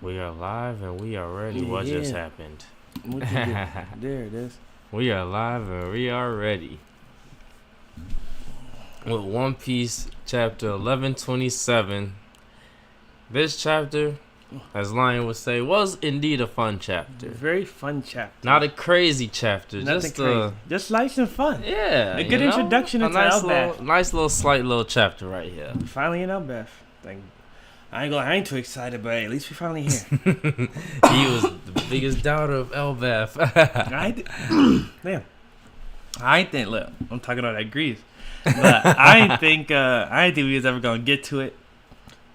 We are live and we are ready. What just happened? What you do? There it is. We are live and we are ready. With One Piece chapter 1127. This chapter, as Lion would say, was indeed a fun chapter. Very fun chapter. Not a crazy chapter. Nothing crazy. Just light and fun. Yeah. A good introduction into Elbaf. Nice little slight little chapter right here. Finally in Elbaf. I ain't too excited, but at least we finally here. He was the biggest doubter of Elbaf. I ain't think. Look, I'm talking about that grease, but I ain't think we was ever gonna get to it.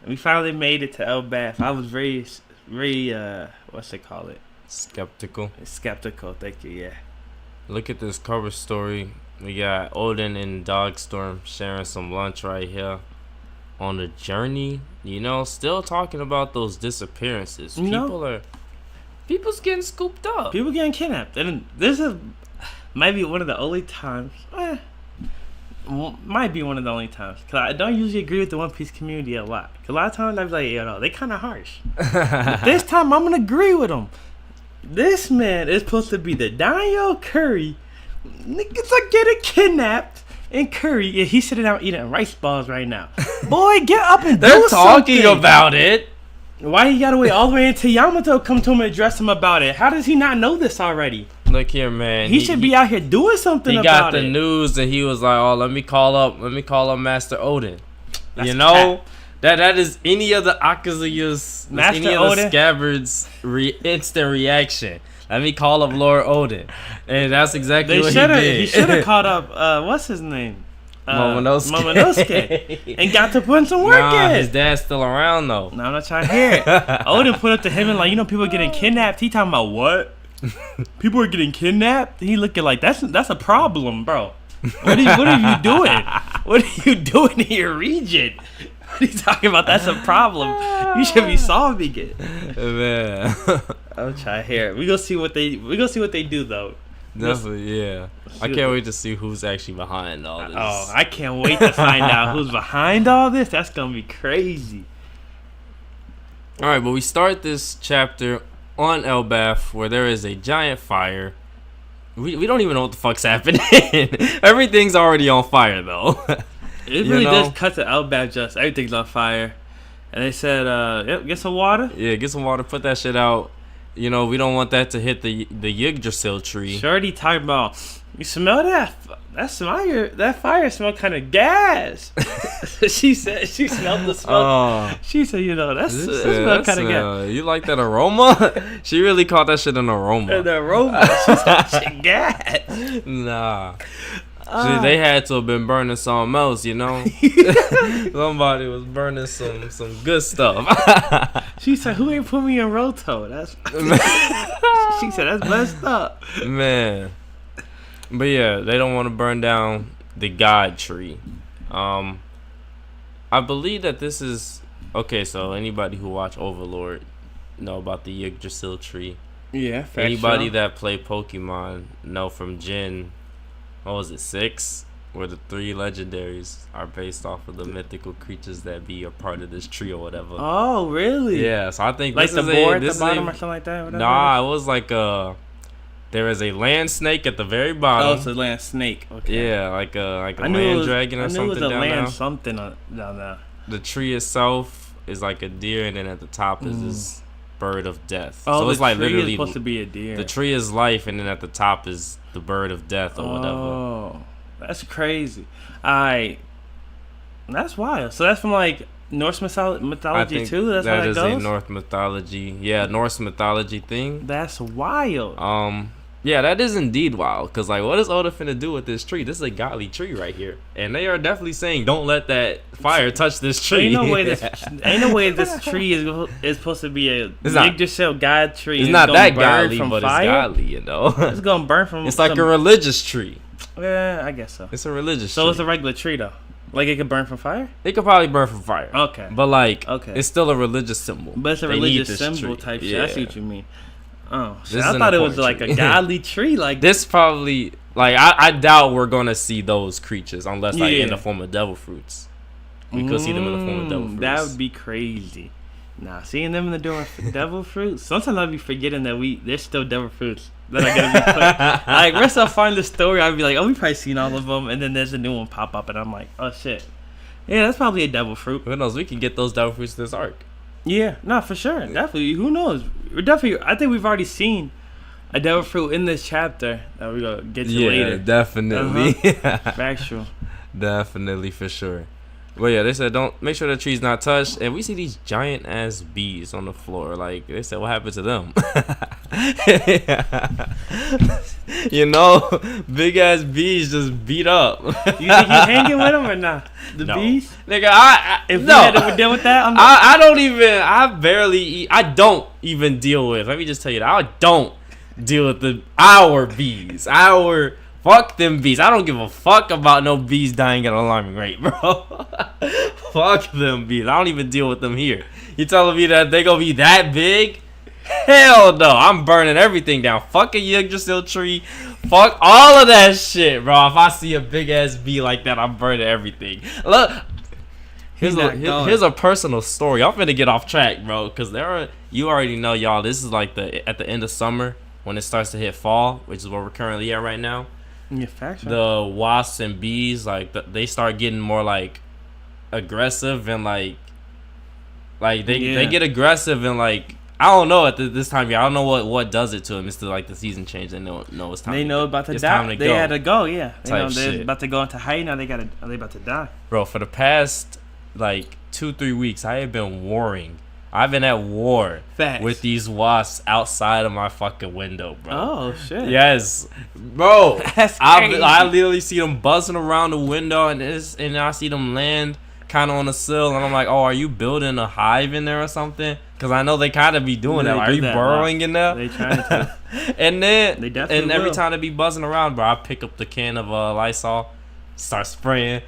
We finally made it to Elbaf. I was very, what's it call it? Skeptical. Skeptical. Thank you. Yeah. Look at this cover story. We got Oden and Dogstorm sharing some lunch right here. On the journey, still talking about those disappearances. People's getting scooped up. People getting kidnapped, and this might be one of the only times. Might be one of the only times, cause I don't usually agree with the One Piece community a lot. Cause a lot of times I be like, they kind of harsh. But this time I'm gonna agree with them. This man is supposed to be the Daniel Curry. Niggas are getting kidnapped. And Curry, he's sitting out eating rice balls right now. Boy, get up and do something. They're talking about it. Why he gotta wait all the way until Yamato come to him and address him about it? How does he not know this already? Look here, man. He should be out here doing something about it. He got the news and he was like, "Oh, let me call up Master Oden." That's that is any of the Akazuya's, Master any of Oden? the Scabbards' instant reaction. Let me call up Lord Oden, and that's exactly what he did. He should have called up what's his name, Momonosuke, and got to put in some work in. His dad's still around though. No, I'm not trying to hear it. Odin put up to him and people are getting kidnapped. He talking about what? People are getting kidnapped. He looking like that's a problem, bro. What are you doing? What are you doing in your region? What are you talking about? That's a problem. You should be solving it. Man. I'm trying to hear it. We gonna see what they do though. Definitely, yeah. I can't wait to see who's actually behind all this. Oh, I can't wait to find out who's behind all this. That's gonna be crazy. All right, but we start this chapter on Elbaf where there is a giant fire. We don't even know what the fuck's happening. Everything's already on fire though. It really does cut to Elbaf. Just everything's on fire, and they said, get some water. Yeah, get some water. Put that shit out. We don't want that to hit the Yggdrasil tree. Shorty talking about, you smell that? That fire smell kind of gas. She said she smelled the smoke. She said, that smell kind of gas. You like that aroma? She really called that shit an aroma. The aroma. She said gas. Nah. They had to have been burning something else, Somebody was burning some good stuff. She said, "Who ain't put me in Roto?" She said, "That's messed up." Man. But yeah, they don't want to burn down the God tree. I believe that this is okay. So anybody who watch Overlord know about the Yggdrasil tree. Yeah. Anybody that play Pokemon know from Gen. What was it, 6? Where the 3 legendaries are based off of the mythical creatures that be a part of this tree or whatever. Oh, really? Yeah, so I think like this the is boar at the bottom or something like that? Whatever. Nah, it was like there is a land snake at the very bottom. Oh, it's a land snake. Okay. Yeah, like a land dragon or something down there. I knew it was a land something down there. The tree itself is like a deer, and then at the top is this bird of death. Oh, so it's like literally is supposed to be a deer. The tree is life, and then at the top is the bird of death or whatever. Oh, that's crazy. That's wild. So that's from Norse mythology too. That's how it goes. That is a Norse mythology. Yeah, Norse mythology thing. That's wild. Yeah, that is indeed wild. Because, what is Oda finna do with this tree? This is a godly tree right here. And they are definitely saying, don't let that fire touch this tree. Ain't no way this tree is supposed to be a Yggdrasil god tree. It's not that godly, but fire? It's godly, It's going to burn from It's like a religious tree. Yeah, I guess so. It's a religious tree. So it's a regular tree, though? It could burn from fire? It could probably burn from fire. Okay. But, it's still a religious symbol. But it's a religious symbol type shit. I see what you mean. Oh, shit. I thought it was a godly tree. This probably I doubt we're gonna see those creatures unless in the form of devil fruits. We could see them in the form of devil fruits. That would be crazy. Nah, seeing them in the door with devil fruits. Sometimes I'll be forgetting that there's still devil fruits that are gonna be put. Like, once I find the story, I'll be like, oh, we probably seen all of them, and then there's a new one pop up, and I'm like, oh shit, yeah, that's probably a devil fruit. Who knows? We can get those devil fruits this arc. Yeah, no, for sure, definitely. Who knows? We're definitely. I think we've already seen a devil fruit in this chapter that we're gonna get to later. Yeah, definitely. Factual. Definitely, for sure. Well, yeah, they said don't make sure the tree's not touched, and we see these giant ass bees on the floor. Like they said, what happened to them? You know, big ass bees just beat up. You think he's hanging with them or not? The bees, nigga. If we had to deal with that, I don't even. I barely eat. I don't even deal with. Let me just tell you that I don't deal with our bees. Fuck them bees. I don't give a fuck about no bees dying at an alarming rate, bro. Fuck them bees. I don't even deal with them here. You telling me that they gonna be that big? Hell no. I'm burning everything down. Fuck a Yggdrasil tree. Fuck all of that shit, bro. If I see a big ass bee like that, I'm burning everything. Look. Here's a personal story. I'm finna get off track, bro, because you already know, y'all, this is like at the end of summer when it starts to hit fall, which is where we're currently at right now. Yeah, facts. The wasps and bees, like they start getting more like aggressive and like they get aggressive and like I don't know at this time of year. I don't know what does it to them. It's like the season change. They know it's time. They know about to die. They had to go. Yeah, they know they're about to go into hiding. Now they about to die. Bro, for the past like 2-3 weeks, I have been warring. I've been at war with these wasps outside of my fucking window, bro. Oh shit! Yes, bro. That's crazy. I literally see them buzzing around the window, and I see them land kind of on the sill, and I'm like, oh, are you building a hive in there or something? Because I know they kind of be doing that. Are you burrowing in there? They trying to. And then they definitely and every time they be buzzing around, bro, I pick up the can of Lysol. Start spraying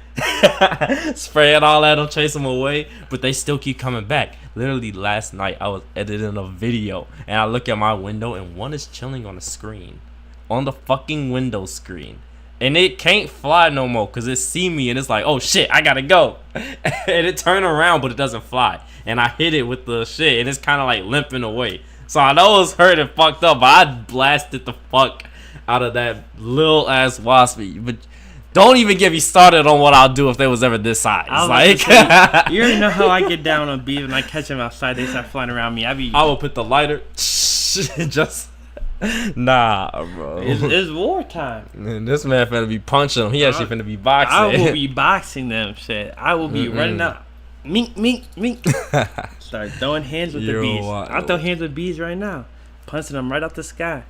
all at them, chase them away, but they still keep coming back. Literally last night I was editing a video and I look at my window and one is chilling on the screen, on the fucking window screen, and it can't fly no more because it see me and it's like, oh shit, I gotta go. And it turn around but it doesn't fly, and I hit it with the shit and it's kind of like limping away. So I know it's hurt and fucked up, but I blasted the fuck out of that little ass waspy. But don't even get me started on what I'll do if they was ever this size. Like, you already know how I get down on bees when I catch them outside. They start flying around me. I will put the lighter. Just nah, bro. It's wartime. Man, this man finna be punching them. He actually finna be boxing. I will be boxing them. Shit. I will be running up. Mink, mink, mink. Start throwing hands with the bees. I'll throw hands with bees right now, punching them right out the sky.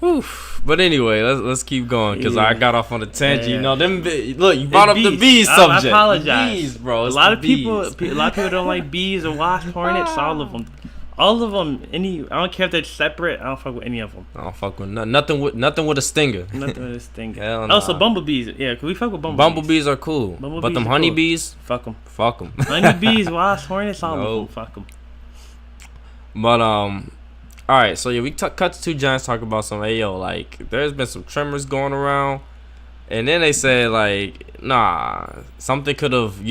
Oof. But anyway, let's keep going because I got off on a tangent. You know, look, you brought up the bees subject. I apologize, bees, bro. A lot of people don't like bees or wasps, hornets. All of them. I don't care if they're separate. I don't fuck with any of them. I don't fuck with nothing with a stinger. Nothing with a stinger. Hell nah. Also, bumblebees. Yeah, cause we fuck with bumblebees. Bumblebees are cool, but them honeybees, fuck them. Fuck them. Honeybees, wasps, hornets, all of them. Fuck them. But all right, so yeah, we cut to two giants talk about some like there's been some tremors going around, and then they said like something could have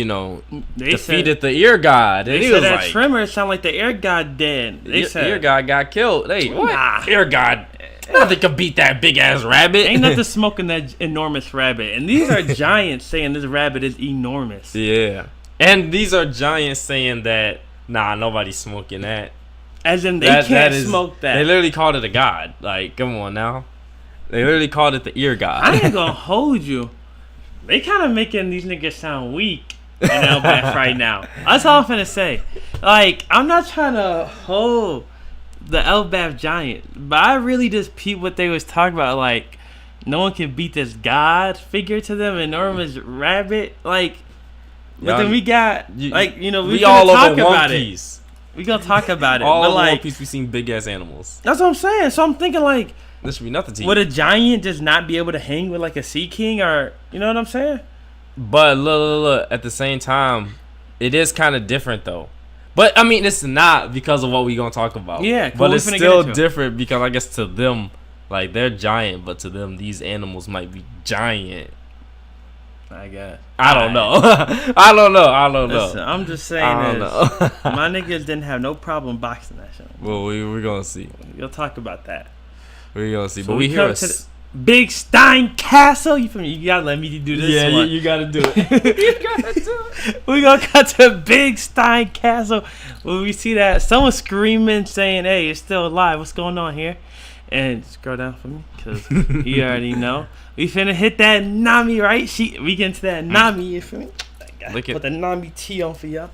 defeated the ear god. And they said that tremor sound like the air god dead. They said ear god got killed. Hey, what? Ear god? Nothing could beat that big ass rabbit. Ain't nothing smoking that enormous rabbit. And these are giants saying this rabbit is enormous. Yeah, and these are giants saying that nobody's smoking that. As in, they can't smoke that. They literally called it a god. Like, come on now. They literally called it the ear god. I ain't gonna hold you. They kind of making these niggas sound weak in Elbaf right now. That's all I'm finna say. Like, I'm not trying to hold the Elbaf giant, but I really just peeped what they was talking about. Like, no one can beat this god figure to them, enormous rabbit. Like, but then we got, we all over One Piece. We gonna talk about it. All over One Piece, we seen big ass animals. That's what I'm saying. So I'm thinking like, this should be nothing to you. Would a giant just not be able to hang with like a sea king, or you know what I'm saying? But look. At the same time, it is kind of different though. But I mean, it's not because of what we gonna talk about. Yeah, but it's still different because I guess to them, like they're giant, but to them these animals might be giant. I guess. I don't know. I don't know. Listen, I'm just saying I don't know. my niggas didn't have no problem boxing that shit. Well, we're gonna see. We'll talk about that. We're gonna see. So but we hear come to the Big Stein Castle. You feel me? You gotta let me do this. Yeah, one. you gotta do it. You gotta do it. We gonna cut to Big Stein Castle when we see that someone screaming saying, "Hey, it's still alive. What's going on here?" And scroll down for me because you already know. We finna hit that Nami, right? We get into that Nami, you feel me? Put the Nami tea on for y'all.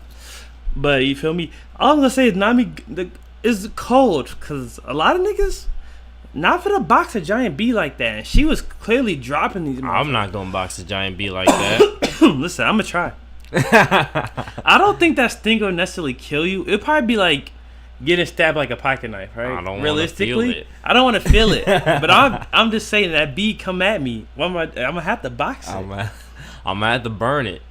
But you feel me? All I'm gonna say is Nami is cold because a lot of niggas not finna box a giant B like that. And she was clearly dropping these. I'm not gonna box a giant B like that. Listen, I'm gonna try. I don't think that sting will necessarily kill you. It'll probably be like getting stabbed like a pocket knife, right? I don't Realistically, feel it. I don't want to feel it, but I'm just saying that bee come at me. I'm gonna have to box it. I'm gonna have to burn it.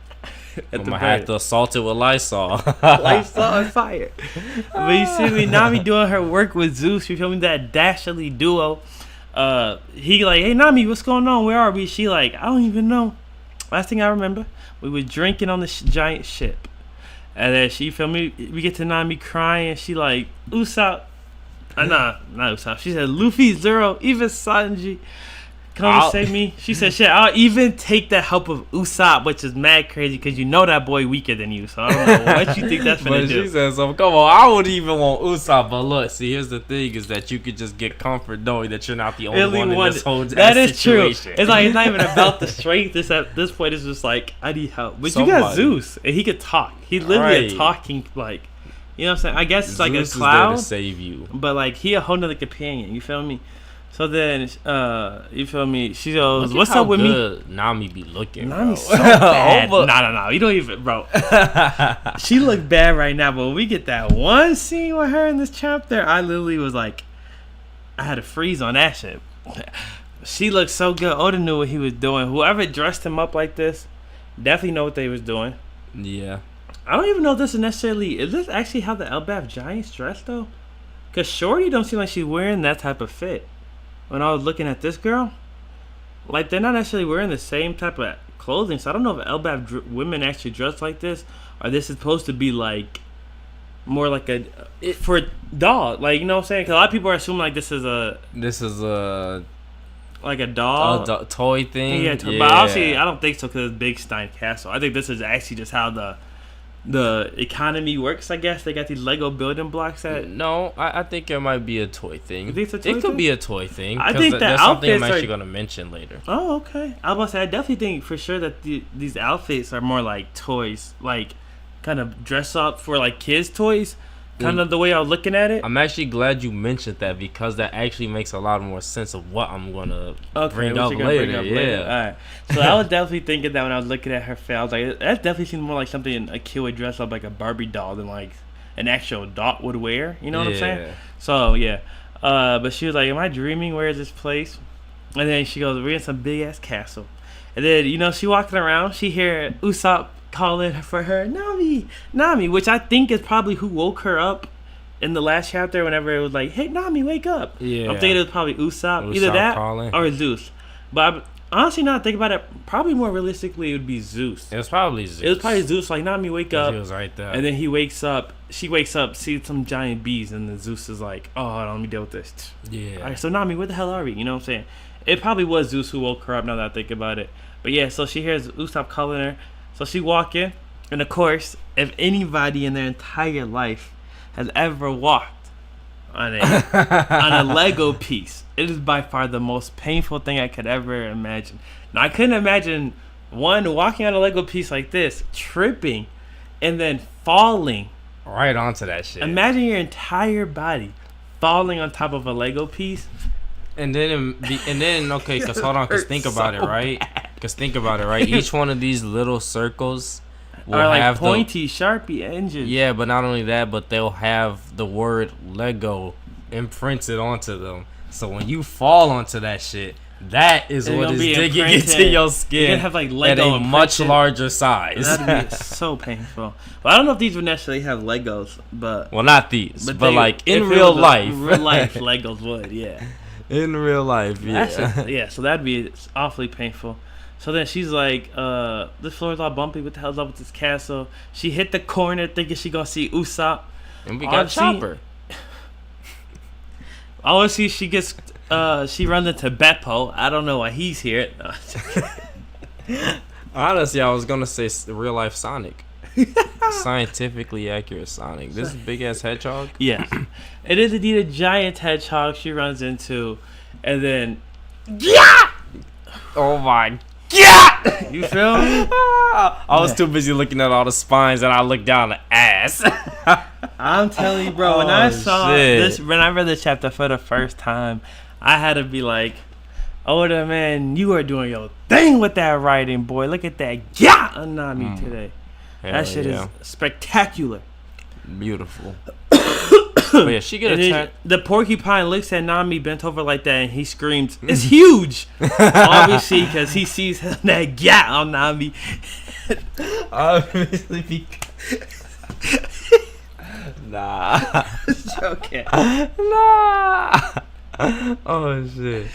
I'm gonna have to assault it with Lysol. Lysol on fire. But you see me, Nami doing her work with Zeus. You feel me? That dastardly duo. He like, hey Nami, what's going on? Where are we? She like, I don't even know. Last thing I remember, we were drinking on the giant ship. And then she feel me. We get to Nami crying. She like Usopp. Not Usopp. She said Luffy, Zoro, even Sanji, come to save me. She said, "Shit, I'll even take the help of Usopp," which is mad crazy because you know that boy weaker than you. So I don't know what you think that's gonna do. She said, "So come on, I would even want Usopp." But look, see, here's the thing: is that you could just get comfort knowing that you're not the only one in this whole that is situation. True. It's like it's not even about the strength. It's at this point, it's just like I need help. But you got Zeus, and he could talk. He's literally a talking like, you know what I'm saying? I guess it's like Zeus a cloud is there to save you, but like he a whole nother companion. You feel me? So then, you feel me? She goes, "What's up with me?" Nami be looking. Nami's bro. so bad. No. You don't even, bro. She look bad right now, but when we get that one scene with her in this chapter, I literally was like, I had a freeze on that shit. She looked so good. Oda knew what he was doing. Whoever dressed him up like this, definitely know what they was doing. Yeah. I don't even know if this is necessarily. Is this actually how the Elbaf Giants dress though? Cause Shorty don't seem like she's wearing that type of fit. When I was looking at this girl, like they're not necessarily wearing the same type of clothing. So I don't know if Elbaf women actually dress like this, or this is supposed to be like more like for a doll. Like, you know what I'm saying? Cause a lot of people are assuming like this is a like a doll, toy thing. Yeah, but obviously I don't think so because it's Big Stein Castle. I think this is actually just how the economy works. I guess they got these Lego building blocks that. No, I think it might be a toy thing. You think it's a toy it could thing? be a toy thing. I think that's something I'm actually gonna mention later. Oh, okay. I was about to say I definitely think for sure that these outfits are more like toys, like kind of dress up for like kids' toys. Kind of the way I was looking at it. I'm actually glad you mentioned that because that actually makes a lot more sense of what I'm gonna bring up later. All right. So I was definitely thinking that when I was looking at her face, I was like, that definitely seems more like something a kid would dress up like a Barbie doll than like an actual adult would wear. You know what I'm saying? So yeah. But she was like, "Am I dreaming? Where is this place?" And then she goes, "We're in some big ass castle." And then she walking around, she hear Usopp calling for her, Nami, which I think is probably who woke her up in the last chapter whenever it was like, "Hey, Nami, wake up." Yeah. I'm thinking it was probably Usopp either that calling. Or Zeus. But I'm honestly not thinking about it. Probably more realistically, it would be Zeus. It was probably Zeus. It was probably Zeus, like, "Nami, wake up." He was right there. And then he wakes up, she wakes up, sees some giant bees, and then Zeus is like, "Oh, hold on, let me deal with this." Yeah. All right, so Nami, where the hell are we? You know what I'm saying? It probably was Zeus who woke her up now that I think about it. But yeah, so she hears Usopp calling her. So she walk in. And of course, if anybody in their entire life has ever walked on a Lego piece, it is by far the most painful thing I could ever imagine. Now, I couldn't imagine one walking on a Lego piece like this, tripping, and then falling right onto that shit. Imagine your entire body falling on top of a Lego piece. And then okay, because hold on, because think about it, right? Because think about it, right? Each one of these little circles will like have pointy, sharpie edges. Yeah, but not only that, but they'll have the word Lego imprinted onto them. So when you fall onto that shit, that is what is digging into your skin. You're gonna have like Lego at a much larger size. That'd be so painful. But I don't know if these would necessarily have Legos, but well, not these, but like in real life, Legos would, yeah. In real life, yeah. Yeah, so that'd be awfully painful. So then she's like, this floor's all bumpy. What the hell's up with this castle? She hit the corner thinking she gonna see Usopp. And we got Chopper. All I see, she gets, she runs into Beppo. I don't know why he's here. Honestly, I was gonna say real life Sonic. Scientifically accurate Sonic. This big ass hedgehog. Yeah, it is indeed a giant hedgehog she runs into, and then, yeah! Oh my. Yeah, you feel me? I was too busy looking at all the spines and I looked down the ass. I'm telling you, bro. When I saw this, when I read this chapter for the first time, I had to be like, "Oda, man, you are doing your thing with that writing, boy. Look at that, yeah, Nami today. That shit is spectacular, beautiful." But yeah, she get attacked. The porcupine looks at Nami bent over like that, and he screams, "It's huge!" Obviously, because he sees that gap on Nami. Obviously, because nah, joking. Nah. Oh shit.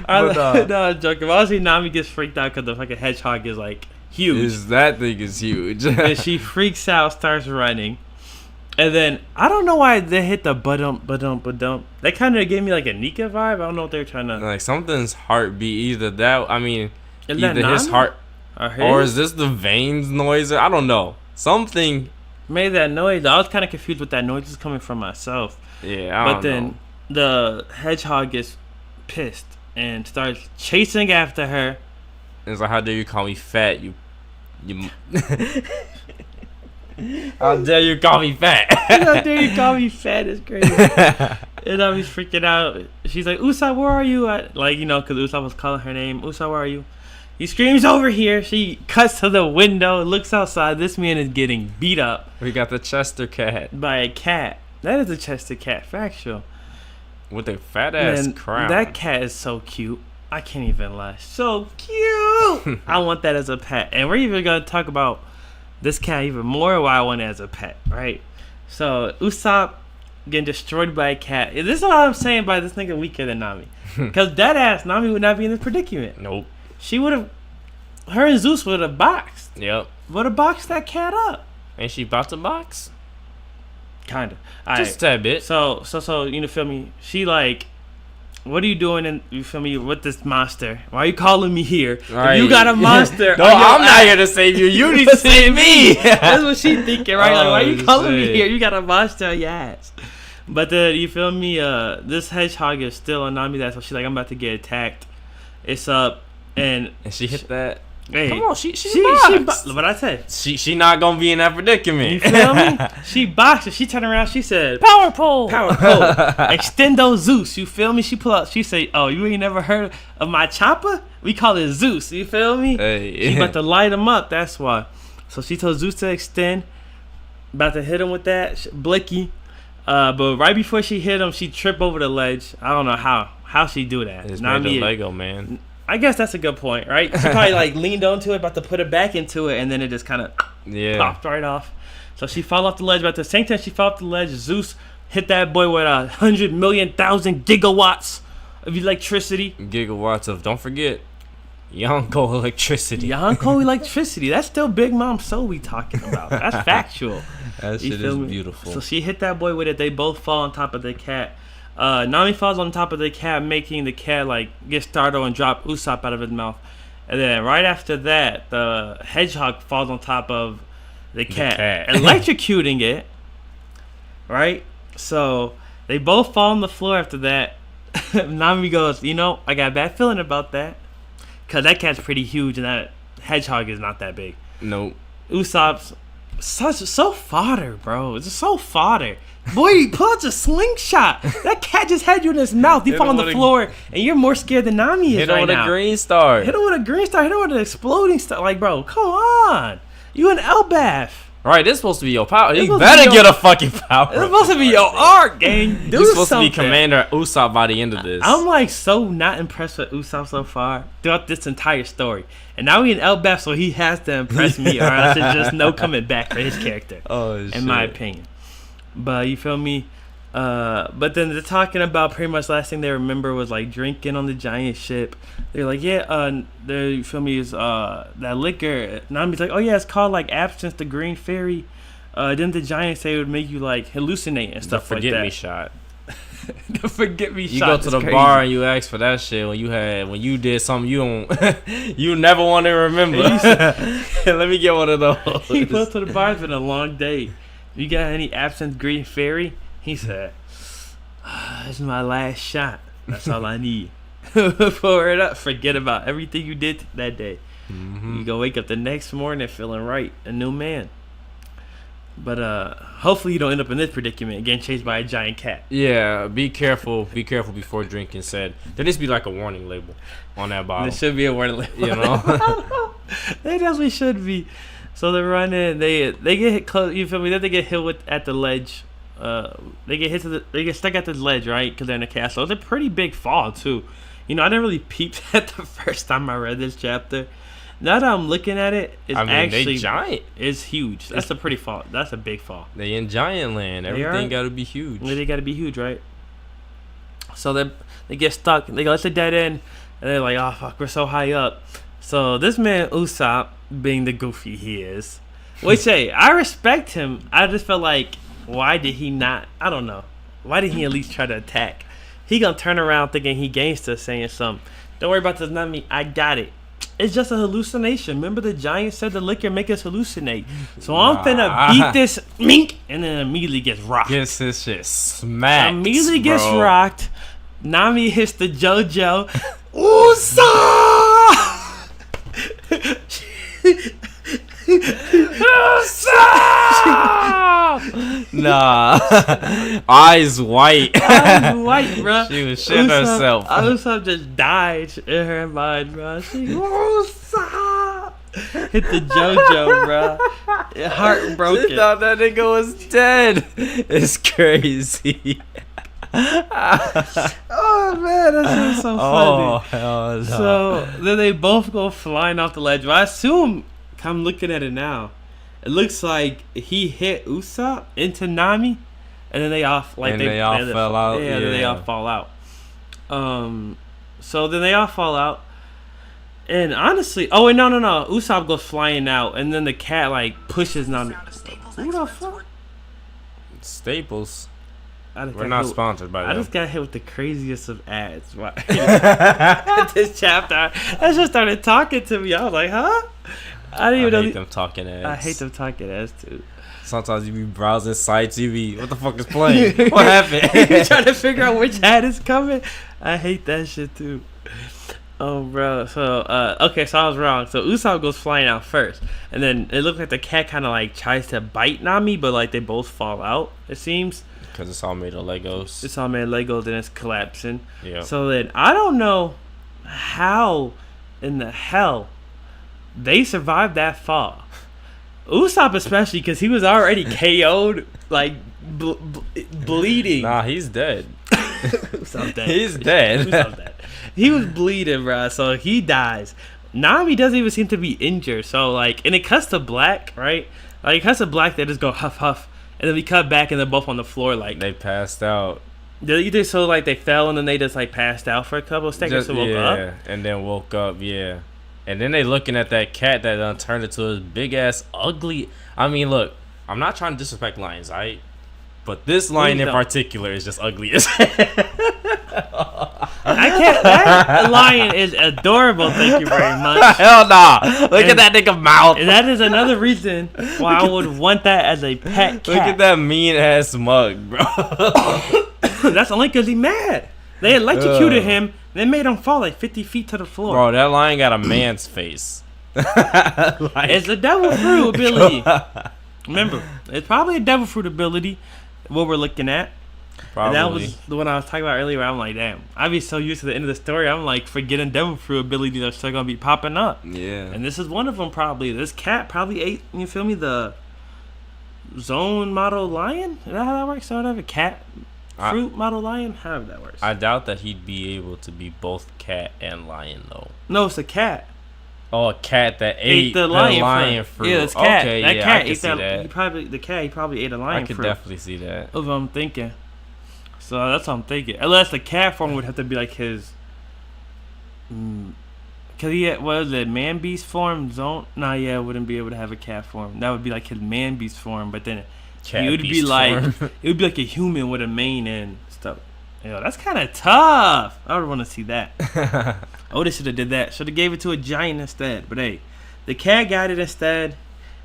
No, I'm joking. Obviously, Nami gets freaked out because the fucking hedgehog is like huge. That thing is huge. And she freaks out, starts running. And then, I don't know why they hit the ba-dump. That kind of gave me like a Nika vibe. I don't know what they're trying to... Like, something's heartbeat. Either that, I mean, is either that his heart... Or is this the veins noise? I don't know. Something... made that noise. I was kind of confused what that noise was coming from myself. Yeah, I don't know. The hedgehog gets pissed and starts chasing after her. It's like, how dare you call me fat, you... How dare you call me fat? How dare you call me fat? It's crazy. And I was freaking out. She's like, Usopp, where are you? Like, you know, because Usopp was calling her name. Usopp, where are you? He screams over here. She cuts to the window, looks outside. This man is getting beat up. We got the Chester cat. By a cat. That is a Chester cat, factual. With a fat ass crown. That cat is so cute. I can't even lie. So cute. I want that as a pet. And we're even going to talk about this cat even more, why I want it as a pet, right? So Usopp getting destroyed by a cat. This is what I'm saying by this nigga weaker than Nami. Because that ass Nami would not be in this predicament. Nope. She would have, her and Zeus would have boxed. Yep. Would have boxed that cat up. Ain't she about to box? Kinda. Just a tad bit. So you feel me? She like, what are you doing you feel me, with this monster? Why are you calling me here? Right. If you got a monster. No, I'm not here to save you. You need to save me. That's what she's thinking, right? Like, why are you calling me here? You got a monster on your ass. But you feel me? This hedgehog is still on Nami. That's why she's like, I'm about to get attacked. It's up, and she hit that. Hey, come on, she boxed. What I said? She not gonna be in that predicament. You feel me? She boxed. She turned around. She said, "Power pole, Extendo Zeus." You feel me? She pull out. She say, "Oh, you ain't never heard of my chopper? We call it Zeus." You feel me? Hey. She about to light him up. That's why. So she told Zeus to extend. About to hit him with that blicky. But right before she hit him, she tripped over the ledge. I don't know how she do that. It's made of Lego, man. I guess that's a good point, right? She probably like leaned onto it, about to put it back into it, and then it just kind of popped right off. So she fell off the ledge. But at the same time she fell off the ledge, Zeus hit that boy with 100,000,000 gigawatts of electricity. Gigawatts of, don't forget, Yonko electricity. Yonko electricity. That's still Big Mom Soul we talking about. That's factual. That shit is beautiful. So she hit that boy with it. They both fall on top of the cat. Nami falls on top of the cat, making the cat like get startled and drop Usopp out of his mouth. And then right after that, the hedgehog falls on top of the cat. Electrocuting it. Right? So they both fall on the floor after that. Nami goes, I got a bad feeling about that. Because that cat's pretty huge and that hedgehog is not that big. Nope. Usopp's so fodder, bro. It's so fodder. Boy, pull out your slingshot. That cat just had you in his mouth. You fall on the floor, and you're more scared than Nami is right now. Hit him with a green star. Hit him with a green star. Hit him with an exploding star. Like, bro, come on. You an Elbaf. Right, this is supposed to be your power. You better get a fucking power. It's supposed to be your arc, gang. You're supposed to be Commander Usopp by the end of this. I'm like so not impressed with Usopp so far throughout this entire story. And now we in Elbaf, so he has to impress me, or else there's just no coming back for his character. Oh, shit. In my opinion. But you feel me? But then they're talking about pretty much last thing they remember was like drinking on the giant ship. They're like, yeah, you feel me, is that liquor. Nami's like, oh yeah, it's called like absinthe, the green fairy. Then the giant say it would make you like hallucinate and stuff like that. Forget me shot. The forget me shot. You go to the bar and you ask for that shit when you did something you don't you never want to remember. Let me get one of those. He goes to the bar. It's been a long day. You got any absinthe green fairy? He said, this is my last shot. That's all I need. Pour it up. Forget about everything you did that day. Mm-hmm. You go wake up the next morning feeling right, a new man. But hopefully you don't end up in this predicament, getting chased by a giant cat. Yeah, be careful. Be careful before drinking. Said there needs to be like a warning label on that bottle. There should be a warning label. You know, they definitely should be. So they're running. They get hit close. You feel me? Then they get hit at the ledge. They get stuck at this ledge, right? Because they're in a castle. It's a pretty big fall too. You know, I didn't really peep at the first time I read this chapter. Now that I'm looking at it, it's actually they giant. It's huge. That's a pretty fall. That's a big fall. They in giant land. Everything got to be huge. Yeah, they got to be huge, right? So they get stuck. They go, it's a dead end, and they're like, oh fuck, we're so high up. So this man Usopp, being the goofy he is, which hey, I respect him. I just felt like, why did he not? I don't know. Why did he at least try to attack? He gonna turn around thinking he gangsta, saying something. Don't worry about this, not me. I got it. It's just a hallucination. Remember the giant said the liquor make us hallucinate. So I'm finna beat this mink, and then immediately gets rocked. Gets this shit smacked. Immediately gets rocked. Nami hits the JoJo. Usopp! Nah, eyes white. Eyes white, bro. She was shitting herself. Usopp just died in her mind, bro. She Usopp hit the JoJo, bro. Heartbroken. She thought that nigga was dead. It's crazy. Oh man, that's so funny. Oh hell no. So then they both go flying off the ledge. But I assume, I'm looking at it now, it looks like he hit Usopp into Nami, and then they all fell out. Yeah, then they all fall out. So then they all fall out, and honestly, oh wait, no, Usopp goes flying out, and then the cat like pushes Nami. Who the fuck? Staples. We're not sponsored by that. I just got hit with the craziest of ads. This chapter, I just started talking to me. I was like, huh? I didn't even know. Hate them talking ads. I hate them talking ads too. Sometimes you be browsing sites, you be, what the fuck is playing? What happened? You trying to figure out which ad is coming? I hate that shit too. Oh, bro. So, okay, so I was wrong. So Usopp goes flying out first, and then it looks like the cat kind of like tries to bite Nami, but like they both fall out. It seems. Because it's all made of Legos. It's all made of Legos, then it's collapsing. Yeah. So then I don't know how in the hell they survived that fall. Usopp especially, because he was already KO'd, like bleeding. Nah, he's dead. Usopp dead. He's dead. Usopp dead. He was bleeding, bro. So he dies. Nami doesn't even seem to be injured. So like, and it cuts to black, right? Like it cuts to black. They just go huff huff. And then we cut back and they're both on the floor like they passed out. Either so like they fell and then they just like passed out for a couple of seconds and woke up. And then woke up, yeah. And then they looking at that cat that turned into a big ass ugly. I mean, look, I'm not trying to disrespect lions, alright? But this lion in particular is just ugly as I can't. That lion is adorable. Thank you very much. Hell nah. Look at that nigga mouth. And that is another reason why I would want that as a pet cat. Look at that mean ass mug, bro. That's only because he's mad. They electrocuted him. They made him fall like 50 feet to the floor. Bro, that lion got a man's face. It's a devil fruit ability. Remember, it's probably a devil fruit ability. What we're looking at. Probably. And that was the one I was talking about earlier. Where I'm like, damn, I'd be so used to the end of the story. I'm like forgetting devil fruit abilities are still gonna be popping up. Yeah. And this is one of them probably. This cat probably ate. You feel me? The zone model lion. Is that how that works? So whatever. Cat fruit model lion. However that works. I doubt that he'd be able to be both cat and lion though. No, it's a cat. Oh, a cat that ate the lion fruit. Yeah, it's cat. Okay, that yeah, cat I can see that. He probably ate a lion fruit. I could definitely see that. That's what I'm thinking. So that's what I'm thinking. Unless the cat form would have to be like his. Cause he had, what is it, man beast form? It wouldn't be able to have a cat form. That would be like his man beast form, but then it would be like it would be like a human with a mane and stuff. That's kind of tough. I would want to see that. Oda should have did that. Should have gave it to a giant instead. But hey, the cat got it instead.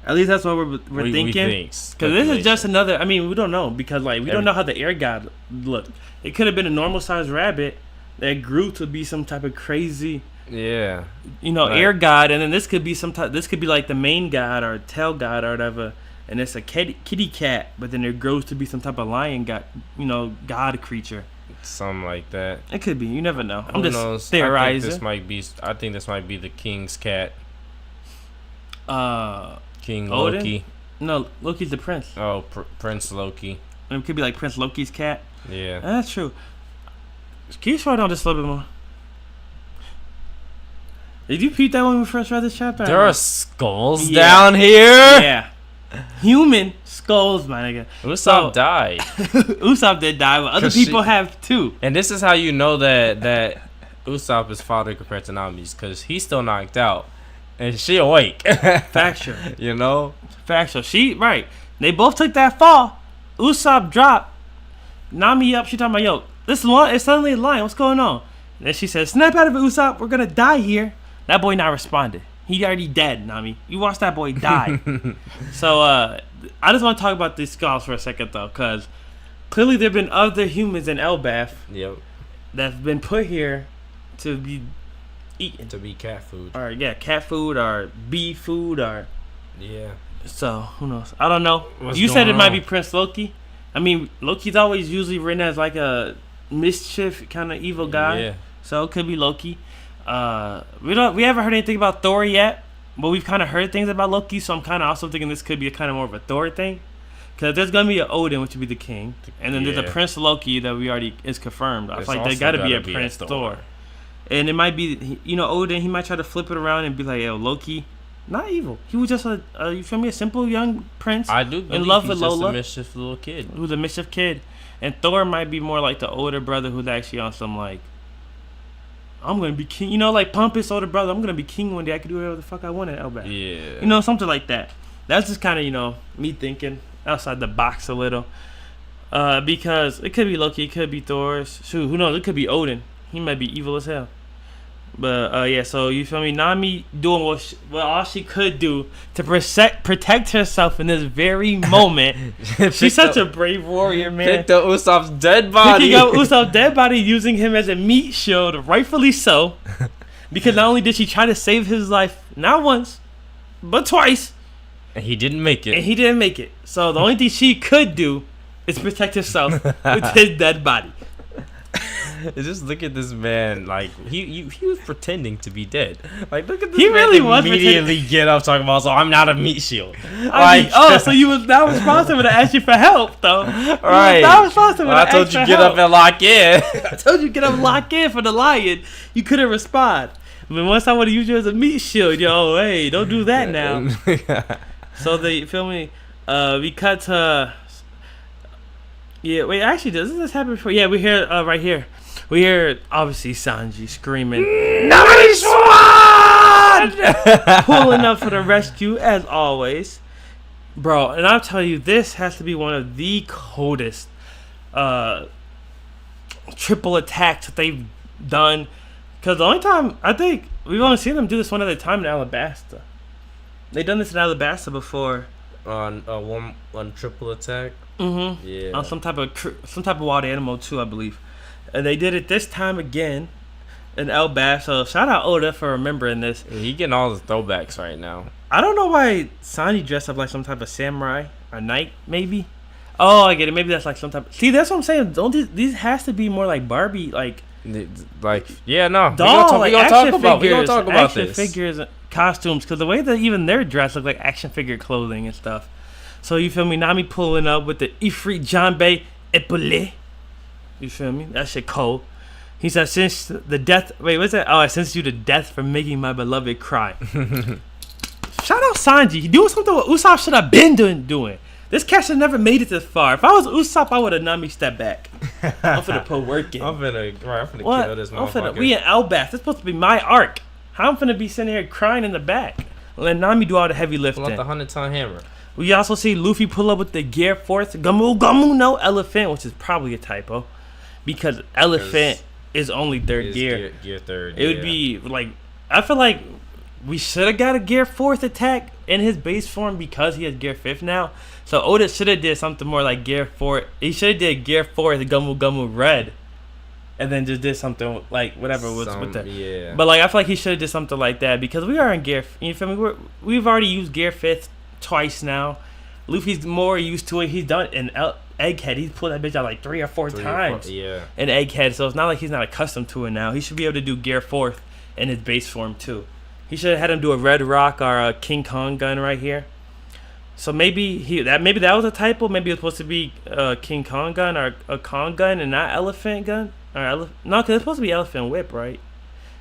At least that's what we're thinking. Because this is just another. I mean, we don't know because like we don't know how the air god looked. It could have been a normal sized rabbit that grew to be some type of crazy. Yeah. Air god, and then this could be this could be like the main god or tail god or whatever, and it's a kitty cat, but then it grows to be some type of lion god, god creature. Something like that. It could be. You never know. Who knows? Theorizing. I think this might be the king's cat. King Odin? Loki. No, Loki's the prince. Oh, Prince Loki. It could be like Prince Loki's cat. Yeah. That's true. Can you slow down just a little bit more? Did you peep that when we first read this chapter? There are skulls down here. Yeah. Human skulls, my nigga. Usopp died. Usopp did die, but other people have too. And this is how you know that Usopp is father compared to Nami's, because he's still knocked out. And she awake. Factual. Factual. Right. They both took that fall. Usopp dropped. Nami up. She talking about, yo, this lion is suddenly a lion. What's going on? And then she says, snap out of it, Usopp. We're going to die here. That boy not responded. He already dead, Nami. You watched that boy die. So, I just want to talk about these skulls for a second, though, because clearly there have been other humans in Elbaf that have been put here to be eaten. To be cat food. Or, cat food or bee food or... Yeah. So, who knows? I don't know. You said it might be Prince Loki. I mean, Loki's always usually written as like a mischief kind of evil guy. Yeah. So, it could be Loki. We haven't heard anything about Thor yet, but we've kind of heard things about Loki, so I'm kind of also thinking this could be a kind of more of a Thor thing, because there's gonna be an Odin, which would be the king, and then there's a Prince Loki that we already is confirmed. I feel like there gotta be a Prince Thor, and it might be Odin. He might try to flip it around and be like, yo, Loki, not evil. He was just a simple young prince. I do believe in love he's with just Lola, a mischief little kid. Who's a mischief kid, and Thor might be more like the older brother who's actually on some like, I'm gonna be king, like Pompous older brother. I'm gonna be king one day. I can do whatever the fuck I want at Elbaf. Yeah. Something like that. That's just kind of me thinking outside the box a little. Because it could be Loki, it could be Thor. Shoot, who knows? It could be Odin. He might be evil as hell. But so you feel me? Nami doing what all she could do to protect herself in this very moment. She's such a brave warrior, man. Picked up Usopp's dead body. Picking up Usopp's dead body, using him as a meat shield, rightfully so. Because not only did she try to save his life, not once, but twice. And he didn't make it. So the only thing she could do is protect herself with his dead body. Just look at this man, like he was pretending to be dead. Like, look at this he man really was immediately get up talking about, so I'm not a meat shield. So you was not responsible to ask you for help, though. Right. You was not responsible I told you get up and lock in. I told you get up and lock in for the lion. You couldn't respond. But once I want to use you as a meat shield, hey, don't do that now. So you feel me? We cut to. Yeah, wait, actually, doesn't this happen before? Yeah, we hear right here. We hear, obviously, Sanji screaming, "Nice one!" Pulling up for the rescue, as always. Bro, and I'll tell you, this has to be one of the coldest triple attacks that they've done. Because the only time, I think, we've only seen them do this one other time in Alabasta. They've done this in Alabasta before. On one triple attack? Mm-hmm. Yeah. On some type of wild animal, too, I believe. And they did it this time again in Elbaf. So shout out Oda for remembering this. Yeah, he getting all the throwbacks right now. I don't know why Sanji dressed up like some type of samurai or knight, maybe. Oh, I get it. Maybe that's like some type of... See, that's what I'm saying. These has to be more like Barbie, like... yeah, no. Doll, we're gonna talk about this. Action figures, costumes. Because the way that even their dress look like action figure clothing and stuff. So you feel me? Nami pulling up with the Ifrit Janbei Epaulet. You feel me? That shit cold. He said, since the death... Wait, what's that? Oh, I sentenced you to death for making my beloved cry. Shout out Sanji. He doing something what Usopp should have been doing. This cat should never made it this far. If I was Usopp, I would have Nami stepped back. I'm finna put work in. I'm finna kill this motherfucker. We in Elbaf. This supposed to be my arc. How I'm finna be sitting here crying in the back. Let Nami do all the heavy lifting. Pull out the 100-ton hammer. We also see Luffy pull up with the Gear Force. Gamu no elephant, which is probably a typo. Because elephant is only third gear. Gear third. It would be like, I feel like we should have got a Gear 4th attack in his base form because he has Gear 5th now. So Oda should have did something more like Gear 4. He should have did Gear 4th Gamu Red. And then just did something like whatever was with that. Yeah. But like I feel like he should have did something like that because we are in Gear. You feel me? We've already used Gear 5th twice now. Luffy's more used to it. He's done it in Egghead. He's pulled that bitch out like 3 or 4 times. Yeah. In Egghead, so it's not like he's not accustomed to it now. He should be able to do Gear 4th in his base form too. He should have had him do a Red Rock or a King Kong gun right here. So maybe that was a typo. Maybe it was supposed to be a King Kong gun or a Kong gun and not elephant gun. No, because it's supposed to be elephant whip, right?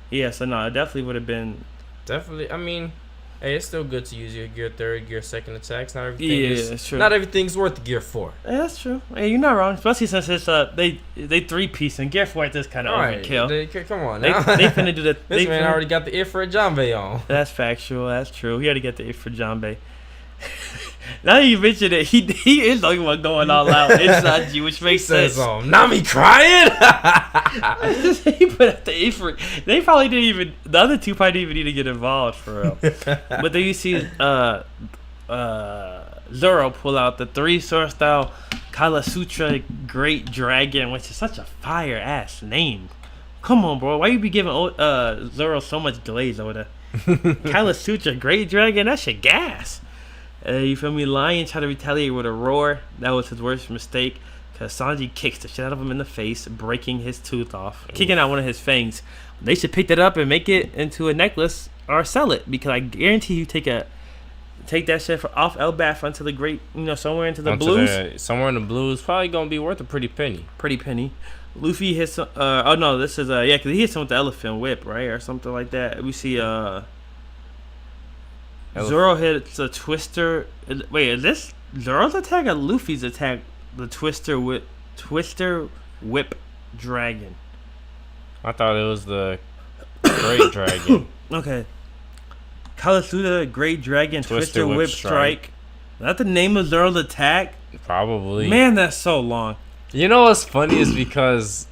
Yeah, so no, it definitely would have been. Definitely, I mean, hey, it's still good to use your Gear 3rd, Gear 2nd attacks. Not everything that's true. Not everything's worth Gear 4. Yeah, that's true. Hey, you're not wrong. Especially since it's they 3-piece and Gear 4 is kind of overkill. Come on now. They finna do the. This man already got the Ifrit Jambe on. That's factual. That's true. He had to get the Ifrit Jambe. Now you mentioned it, he is talking about going all out in Sanji, which makes sense. Nami crying. He put out the Ifrit. They probably didn't even. The other two probably didn't even need to get involved for real. But then you see Zoro pull out the 3-sword style Kala Sutra Great Dragon, which is such a fire ass name. Come on, bro. Why you be giving Zoro so much glaze over there? Kala Sutra Great Dragon, that shit gas. You feel me? Lion tried to retaliate with a roar. That was his worst mistake. Because Sanji kicks the shit out of him in the face, breaking his tooth off, kicking out one of his fangs. They should pick that up and make it into a necklace or sell it. Because I guarantee you take that shit off Elbaf onto the great, somewhere into the blues. Somewhere in the blues, probably going to be worth a pretty penny. Pretty penny. Luffy hits, oh no, this is, because he hits him with the elephant whip, right? Or something like that. We see, Zoro hits a Twister. Wait, is this Zoro's attack or Luffy's attack? The Twister Whip Dragon. I thought it was the Great Dragon. Okay. Kalasuda Great Dragon Twister Whip Strike. Is that the name of Zoro's attack? Probably. Man, that's so long. You know what's funny is because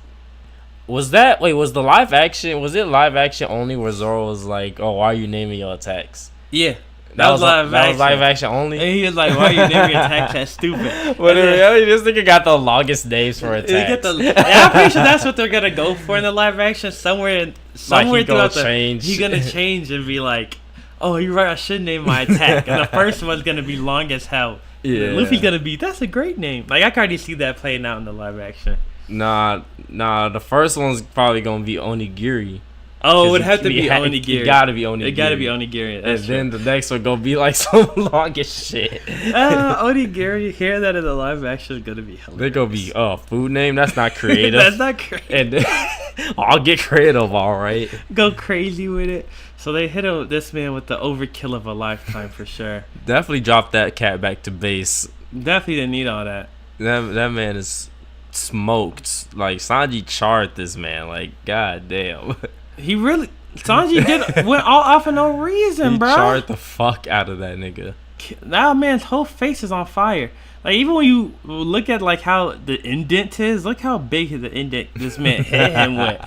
was it live action only where Zoro was like, "Oh, why are you naming your attacks?" Yeah. That was live action only. And he was like, "Why are you naming your attacks that stupid?" But in reality, this nigga got the longest names for attacks. I'm pretty sure that's what they're gonna go for in the live action. Somewhere throughout he's gonna change and be like, "Oh, you're right. I should name my attack." And the first one's gonna be long as hell. Yeah. Luffy's gonna be. That's a great name. Like I can already see that playing out in the live action. Nah. The first one's probably gonna be Onigiri. Oh, it would have to be Onigiri. It gotta be Onigiri. It gotta be Onigiri. And then the next one gonna be like some longest shit. Onigiri, hear that in the live action is gonna be hilarious. They're gonna be food name. That's not creative. That's not creative. And then, I'll get creative, all right. Go crazy with it. So they hit this man with the overkill of a lifetime for sure. Definitely drop that cat back to base. Definitely didn't need all that. That man is smoked. Like Sanji charred this man. Like god damn. Sanji went all off for no reason, bro. He charred the fuck out of that nigga. That man's whole face is on fire. Like even when you look at like how the indent is, look how big the indent this man hit him with.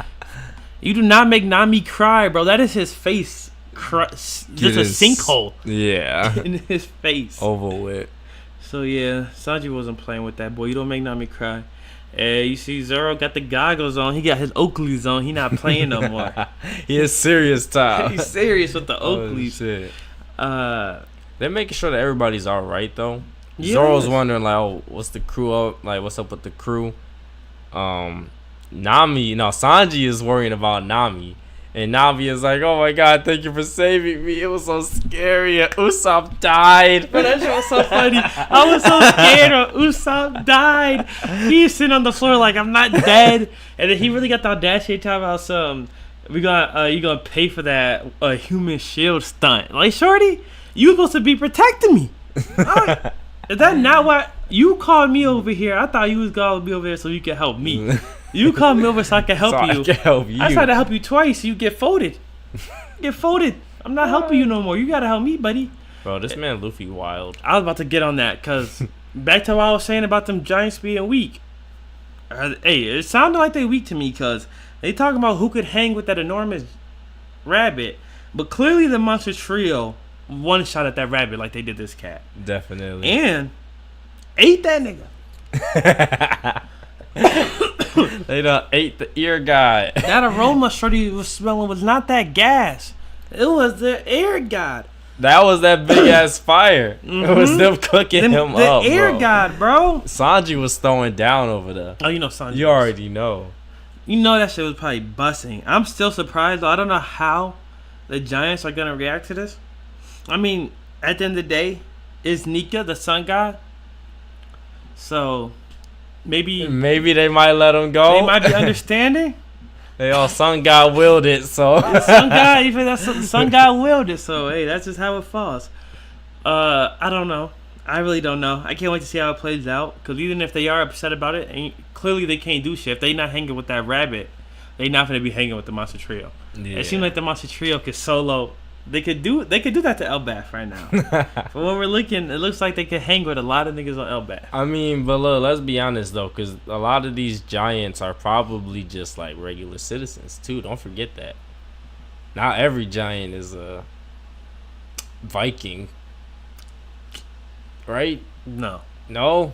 You do not make Nami cry, bro. That is his face. Just a sinkhole. Yeah. In his face. Over with. So yeah, Sanji wasn't playing with that boy. You don't make Nami cry. You see Zoro got the goggles on. He got his Oakleys on. He not playing no more. He is serious time. He's serious with the Oakleys. Shit. They're making sure that everybody's all right though. Yes. Zoro's wondering like, what's the crew up? Like, what's up with the crew? Sanji is worrying about Nami. And Nami is like, "Oh my god, thank you for saving me. It was so scary. Usopp died." But that shit was so funny. I was so scared when Usopp died. He's sitting on the floor like, "I'm not dead." And then he really got the audacity to talk about you gonna pay for that human shield stunt. Like, shorty, you supposed to be protecting me. Is that not what you called me over here? I thought you was gonna be over here so you could help me. You called me over so I could help you. I can help you. I tried to help you twice. You get folded. Get folded. I'm not helping you no more. You gotta help me, buddy. Bro, this man Luffy wild. I was about to get on that because back to what I was saying about them Giants being weak. Hey, it sounded like they weak to me because they talking about who could hang with that enormous rabbit, but clearly the Monster Trio one shot at that rabbit like they did this cat. Definitely. And ate that nigga. They done ate the ear guy. That aroma Shorty was smelling was not that gas. It was the air god. That was that big ass fire. It was them cooking him the up, air bro. god, bro. Sanji was throwing down over there. Oh, you know Sanji. You already know. You know that shit was probably busting. I'm still surprised though. I don't know how the Giants are gonna react to this. I mean, at the end of the day, is Nika the sun god? So maybe they might let him go. they might be understanding. They all sun god willed it, so The sun god, even that's the sun god willed it. So hey, that's just how it falls. I don't know. I really don't know. I can't wait to see how it plays out. Because even if they are upset about it, and clearly they can't do shit. If they not hanging with that rabbit, they not gonna be hanging with the Monster Trio. yeah. It seems like the Monster Trio could solo. They could do that to Elbaf right now. But when we're looking, it looks like they could hang with a lot of niggas on Elbaf. I mean, but look, let's be honest though, because a lot of these giants are probably just like regular citizens too. Don't forget that. Not every giant is a Viking, right? No. No.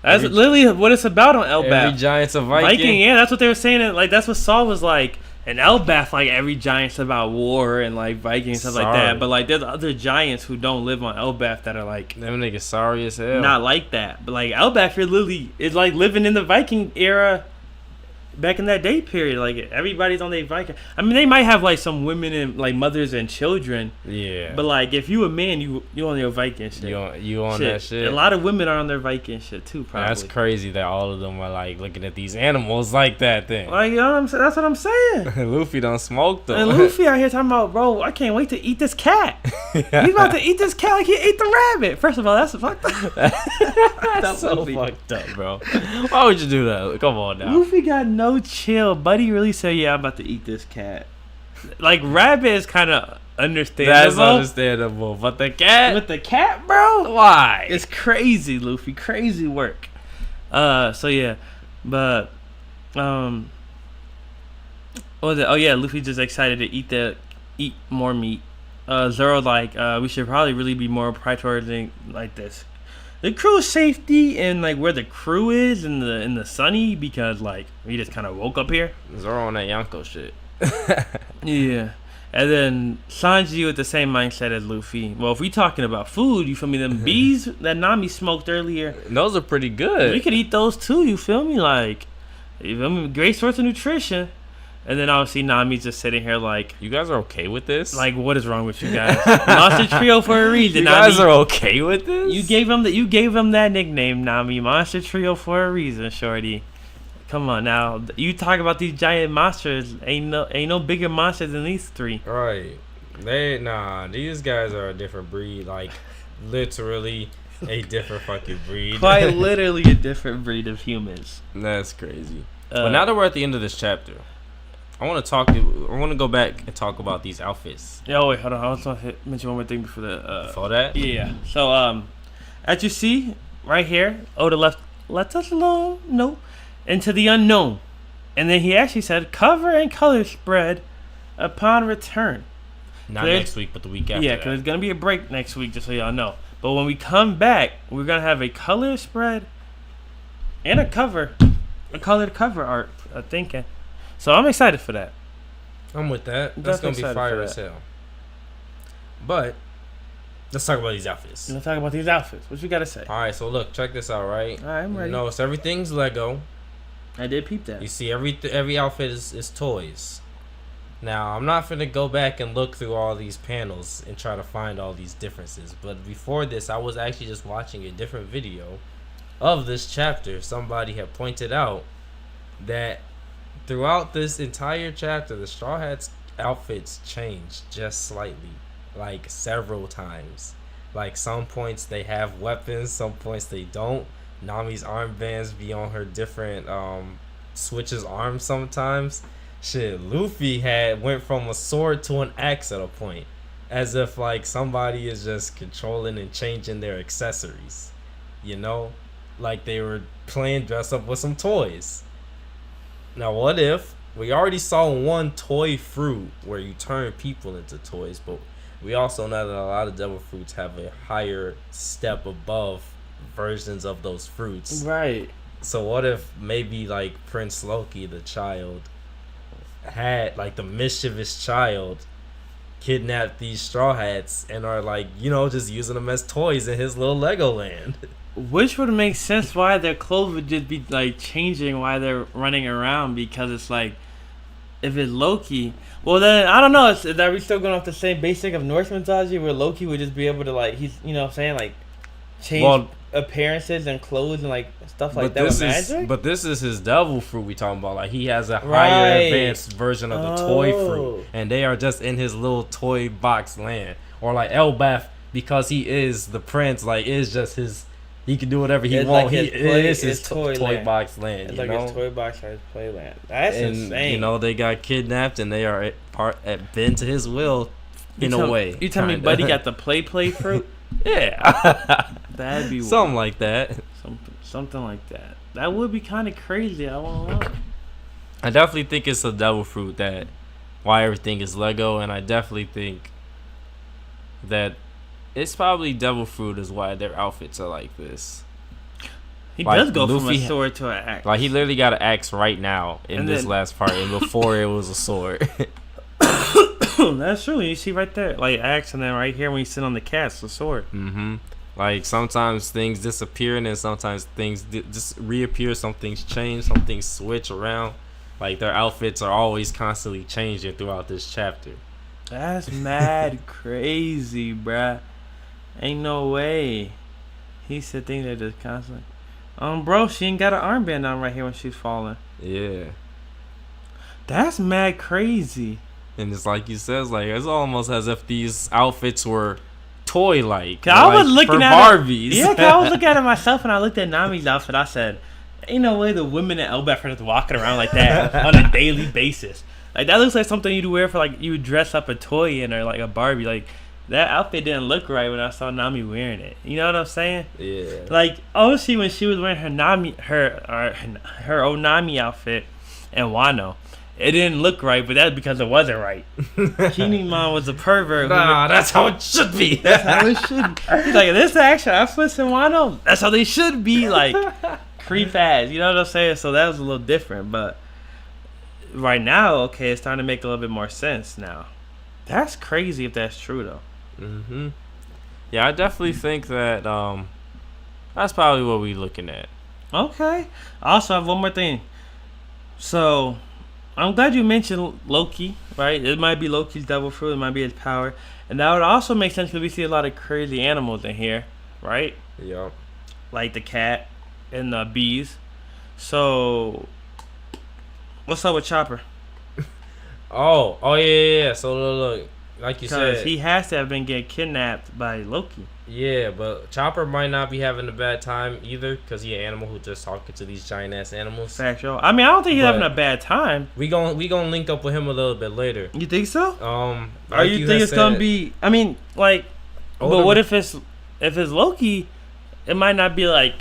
That's literally what it's about on Elbaf. Every giant's a Viking. Yeah, that's what they were saying. Like that's what Saul was like. And Elbaf, like every giant's about war and like Vikings and stuff like that. But like there's other giants who don't live on Elbaf that are like them niggas sorry as hell. not like that. But like Elbaf, you're literally is like living in the Viking era. Back in that day period, like everybody's on their Viking. I mean, they might have like some women and like mothers and children. Yeah. But like, if you a man, you on your Viking shit. You on that shit. A lot of women are on their Viking shit too. Probably. That's crazy that all of them are like looking at these animals like that. Then like, you know what I'm saying? That's what I'm saying. Luffy done smoked them. And Luffy out here talking about, bro, I can't wait to eat this cat. He's about to eat this cat like he ate the rabbit. First of all, that's fucked up. That's so fucked up, bro. Why would you do that? Come on now. Luffy got no chill. Buddy really said, yeah, I'm about to eat this cat. Like, rabbit is kind of understandable. That's understandable. But the cat? With the cat, bro? Why? It's crazy, Luffy. Crazy work. So yeah. But, what was it? Oh yeah, Luffy just excited to eat more meat. Zoro like, we should probably really be more prioritizing like this. The crew's safety and like where the crew is in the sunny because like we just kind of woke up here. Zoro on that Yonko shit. Yeah. And then Sanji with the same mindset as Luffy. Well, if we talking about food, you feel me? Them bees that Nami smoked earlier. Those are pretty good. We could eat those too, you feel me? Like, you feel me? Great source of nutrition. And then obviously Nami's just sitting here like, you guys are okay with this? Like, what is wrong with you guys? Monster Trio for a reason. You guys are okay with this? You gave him that nickname, Nami. Monster Trio for a reason, shorty. Come on now. You talk about these giant monsters. Ain't no bigger monsters than these three. Right. These guys are a different breed. Like, literally a different fucking breed. Quite literally a different breed of humans. That's crazy. But now that we're at the end of this chapter, I want to go back and talk about these outfits. Yeah, wait, hold on. I was going to mention one more thing before the... Before that? Yeah. So, as you see, right here, Oda left us alone. No. Into the unknown. And then he actually said, cover and color spread upon return. Not next week, but the week after. Yeah, because there's going to be a break next week, just so y'all know. But when we come back, we're going to have a color spread and a colored cover art, I'm thinking. So I'm excited for that. I'm with that. That's going to be fire as hell. But let's talk about these outfits. Let's talk about these outfits. What you got to say? All right, so look, check this out, right? All right, I'm ready. You notice everything's Lego. I did peep that. You see every outfit is toys. Now, I'm not finna go back and look through all these panels and try to find all these differences. But before this, I was actually just watching a different video of this chapter. Somebody had pointed out that throughout this entire chapter, the Straw Hats' outfits changed just slightly, like several times. Like some points they have weapons, some points they don't. Nami's armbands be on her different switches arms sometimes. Shit, Luffy went from a sword to an axe at a point, as if like somebody is just controlling and changing their accessories, you know, like they were playing dress up with some toys. Now what if we already saw one toy fruit where you turn people into toys, but we also know that a lot of devil fruits have a higher step above versions of those fruits. Right. So what if maybe like Prince Loki, the child, had like the mischievous child kidnapped these Straw Hats and are like, you know, just using them as toys in his little Legoland. Which would make sense why their clothes would just be like changing while they're running around, because it's like, if it's Loki, well then I don't know. Is that we still going off the same basic of Norse mythology where Loki would just be able to like, he's, you know what I'm saying, like change appearances and clothes and like stuff like that with magic? But this is his devil fruit we talking about. Like he has a higher advanced version of the toy fruit, and they are just in his little toy box land. Or like Elbaf, because he is the prince, like is just his. He can do whatever he wants. Like it is his toy box land. It's you like know? his toy box or his playland. That's insane. You know, they got kidnapped and they are bent to his will in a way. You tell me Buddy got the play fruit? Yeah. That'd be something like that. Something like that. That would be kind of crazy. I won't lie. I definitely think it's a devil fruit that why everything is Lego, and I definitely think that it's probably devil fruit is why their outfits are like this. He like does go Luffy, from a sword to an axe. Like he literally got an axe right now in this last part, and before it was a sword. That's true. You see right there, like axe, and then right here when you sit on the cat, it's a sword. Mm-hmm. Like sometimes things disappear, and then sometimes things just reappear. Some things change, some things switch around. Like their outfits are always constantly changing throughout this chapter. That's mad crazy, bruh. Ain't no way. He said things that just constantly. Bro, she ain't got an armband on right here when she's falling. Yeah. That's mad crazy. And it's like you said, it's almost as if these outfits were toy-like. I was looking at Barbies. Yeah, I was looking at it myself, and I looked at Nami's outfit. I said, ain't no way the women at Elbaf are just walking around like that on a daily basis. Like, that looks like something you'd wear for, like, you would dress up a toy in or, like, a Barbie. Like, that outfit didn't look right when I saw Nami wearing it. You know what I'm saying? Yeah. Like, obviously, when she was wearing her Nami outfit in Wano, it didn't look right, but that's because it wasn't right. Kinemon was a pervert. Nah, that's how it should be. That's how it should be. He's like, this actual outfits in Wano, that's how they should be, like, creep ass. You know what I'm saying? So that was a little different, but right now, okay, it's starting to make a little bit more sense now. That's crazy if that's true, though. Mm-hmm. Yeah, I definitely think that that's probably what we're looking at. Okay. I also have one more thing. So, I'm glad you mentioned Loki, right? It might be Loki's devil fruit. It might be his power. And that would also make sense because we see a lot of crazy animals in here, right? Yeah. Like the cat and the bees. So, what's up with Chopper? Oh yeah. So look, like you said, he has to have been getting kidnapped by Loki. Yeah, but Chopper might not be having a bad time either, because he's an animal who just talking to these giant ass animals. Factual. I mean, I don't think he's having a bad time. We gonna link up with him a little bit later. You think so? Like or you think it's gonna be? I mean, like, but what if it's Loki? It might not be like.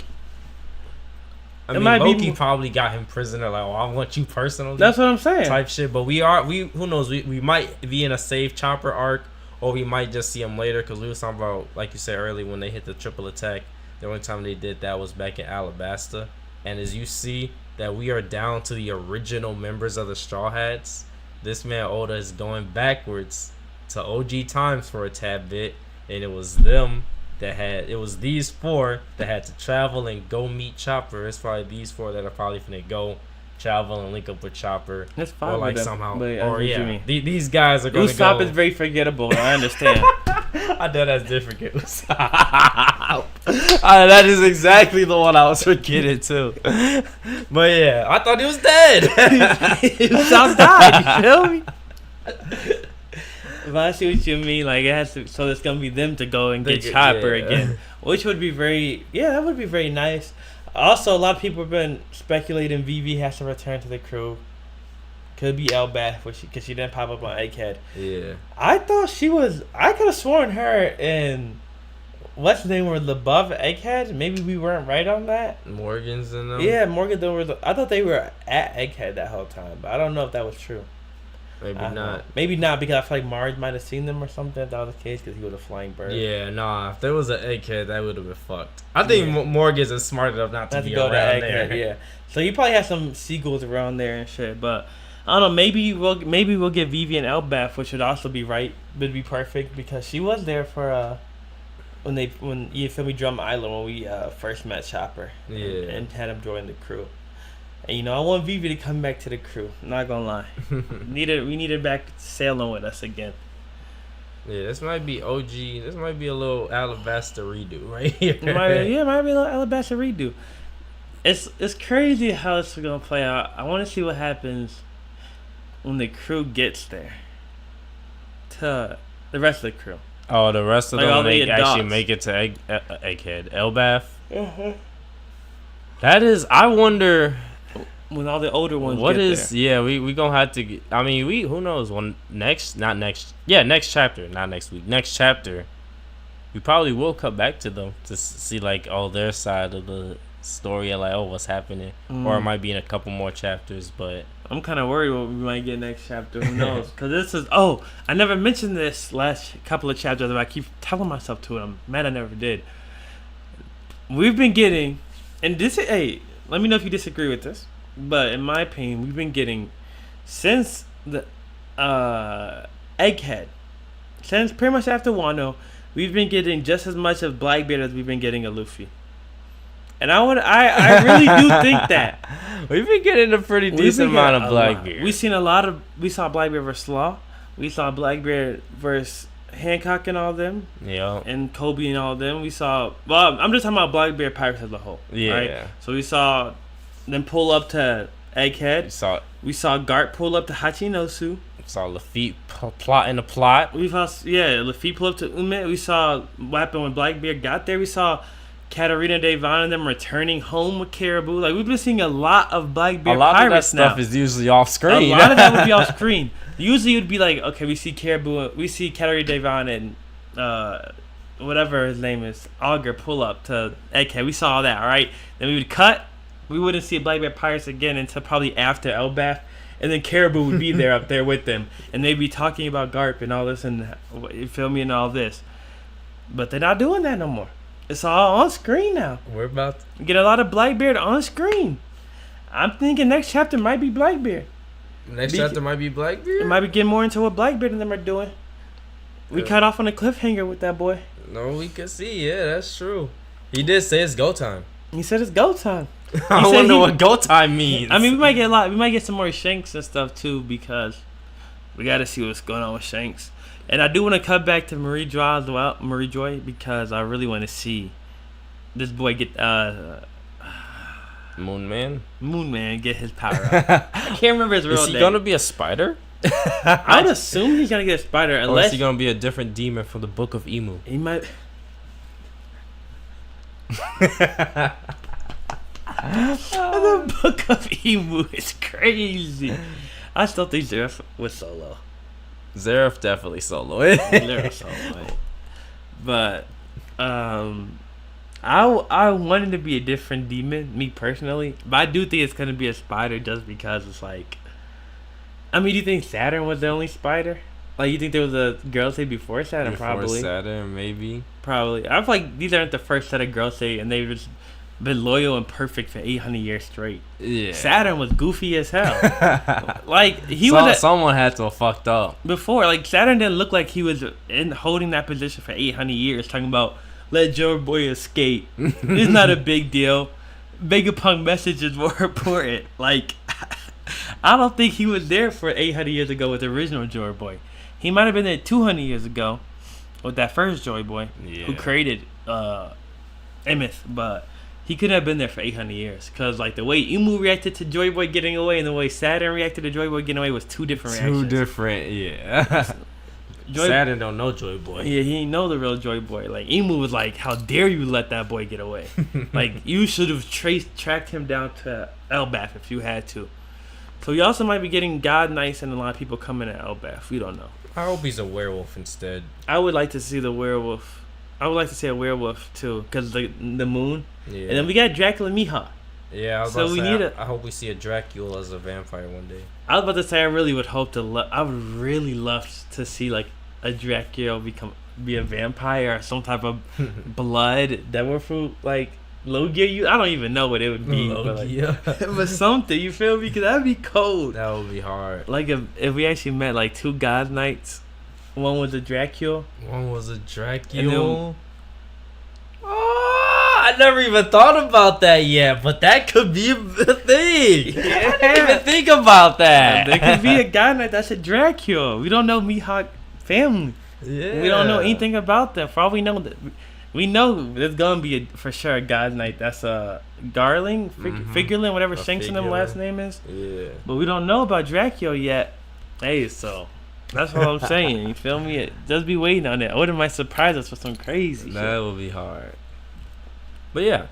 I mean, Loki probably got him prisoner. Like, oh, I want you personally. That's what I'm saying. Type shit. But who knows? We might be in a safe Chopper arc, or we might just see him later. Because we was talking about, like you said earlier, when they hit the triple attack. The only time they did that was back in Alabasta. And as you see that we are down to the original members of the Straw Hats, this man Oda is going backwards to OG times for a tad bit, and it was these four that had to travel and go meet Chopper. It's probably these four that are probably finna go travel and link up with Chopper. That's fine. Or like somehow. Or yeah. These guys are gonna go. Usopp is very forgettable. I understand. I know that's different. That is exactly the one I was forgetting too. But yeah, I thought he was dead. Usopp died. You feel me? But I see what you mean. Like it has to, so it's gonna be them to go and get Chopper again, which would be that would be very nice. Also, a lot of people have been speculating Vivi has to return to the crew. Could be Elbaf, because she didn't pop up on Egghead. Yeah. I thought she was. I could have sworn her and what's the name were above Egghead. Maybe we weren't right on that. Morgan's in them. Yeah, Morgan. I thought they were at Egghead that whole time, but I don't know if that was true. Maybe not. Maybe not, because I feel like Marge might have seen them or something if that was the case, because he was a flying bird. Yeah, nah. If there was an Egghead, that would have been fucked. I think Morgan's is smart enough not to be go around to there. Egghead, yeah. So he probably has some seagulls around there and shit, but I don't know. Maybe we'll get Vivi and Elbaf, which would also be right. Would be perfect, because she was there for when you feel me, Drum Island, when we first met Chopper. Yeah. And had him join the crew. And I want Vivi to come back to the crew. I'm not gonna lie. We need her back sailing with us again. Yeah, this might be OG. This might be a little Alabasta redo right here. It might be a little Alabasta redo. It's crazy how it's gonna play out. I want to see what happens when the crew gets there. To the rest of the crew. Oh, the rest of like them actually make it to Egghead. Elbaf. Uh-huh. That is, I wonder. When all the older ones what get is there. Yeah, we gonna have to get, I mean, who knows when next chapter, not next week, next chapter we probably will come back to them to see like their side of the story and like what's happening, or it might be in a couple more chapters. But I'm kind of worried what we might get next chapter. Who knows? Because this is I never mentioned this last couple of chapters, but I keep telling myself to it. I'm mad I never did. We've been getting, and this is let me know if you disagree with this. But in my opinion, we've been getting, since the Egghead, since pretty much after Wano, we've been getting just as much of Blackbeard as we've been getting of Luffy. And I really do think that we've been getting a pretty decent amount of Blackbeard. We saw Blackbeard versus Law. We saw Blackbeard versus Hancock and all them. Yeah. And Kobe and all them. I'm just talking about Blackbeard Pirates as a whole. Yeah. Right? So we saw them pull up to Egghead. We saw Garp pull up to Hachinosu. We saw Lafitte plotting the plot. Lafitte pull up to Ume. We saw what happened when Blackbeard got there. We saw Katarina Devon and them returning home with Caribou. Like, we've been seeing a lot of Blackbeard Pirates now. A lot of that stuff is usually off screen. A lot of that would be off screen. Usually it would be like, okay, we see Caribou, we see Katarina Devon and whatever his name is, Augur pull up to Egghead. We saw all that, all right? Then we would cut. We wouldn't see Blackbeard Pirates again until probably after Elbaf, and then Caribou would be there up there with them, and they'd be talking about Garp and all this, and you feel me, and all this. But they're not doing that no more. It's all on screen now. We're about to get a lot of Blackbeard on screen. I'm thinking next chapter might be Blackbeard. Next chapter might be Blackbeard? It might be getting more into what Blackbeard and them are doing. We cut off on a cliffhanger with that boy. No, we can see. Yeah, that's true. He did say it's go time. He said it's go time. I wonder what go time means. I mean, we might get some more Shanks and stuff too, because we got to see what's going on with Shanks. And I do want to cut back to Marie Joy as well, because I really want to see this boy get Moon Man get his power up. I can't remember his real name. Is he gonna be a spider? I would assume he's gonna get a spider, unless is he gonna be a different demon from the Book of Emu. He might. The Book of Emu is crazy. I still think Zeref was solo. Zeref definitely solo. But I wanted to be a different demon, me personally. But I do think it's gonna be a spider, just because it's like, I mean, do you think Saturn was the only spider? Like, you think there was a girl say before Saturn? Probably. Saturn, maybe. Probably. I feel like these aren't the first set of girls say, and they've just been loyal and perfect for 800 years straight. Yeah. Saturn was goofy as hell. Like, someone had to have fucked up before. Like, Saturn didn't look like he was holding that position for 800 years, talking about let Joe Boy escape. It's not a big deal. Vegapunk message is more important. Like, I don't think he was there for 800 years ago with the original Joy Boy. He might have been there 200 years ago with that first Joy Boy who created Emeth, but he couldn't have been there for 800 years, because like the way Emu reacted to Joy Boy getting away and the way Saturn reacted to Joy Boy getting away was two different reactions. Yeah. Saturn don't know Joy Boy. Yeah, he ain't know the real Joy Boy. Like Emu was like, "How dare you let that boy get away? Like you should have tracked him down to Elbaf if you had to." So we also might be getting God Knights and a lot of people coming to Elbaf. We don't know. I hope he's a werewolf instead. I would like to see the werewolf. I would like to see a werewolf too, cause the moon. Yeah. And then we got Dracula Mihawk. Yeah, I was So about to we say, need I hope we see a Dracula as a vampire one day. I was about to say I really would hope to. I would really love to see like a Dracula be a vampire or some type of blood devil fruit like Logia. I don't even know what it would be, but something. You feel me? Because that'd be cold. That would be hard. Like if we actually met like two God Knights, one was a Dracula, one was a Dracula. And then, I never even thought about that yet, but that could be a thing. Yeah. I didn't even think about that. there could be a God Knight that's a Dracula. We don't know Mihawk family. Yeah. We don't know anything about them. For all we know, we know there's gonna be for sure a God Knight that's a Garling, Figurlin, whatever Shanks and them last name is. Yeah. But we don't know about Dracula yet. Hey, so that's what I'm saying. You feel me? Just be waiting on it. I wouldn't mind surprise us with some crazy That shit. would be hard. But yeah,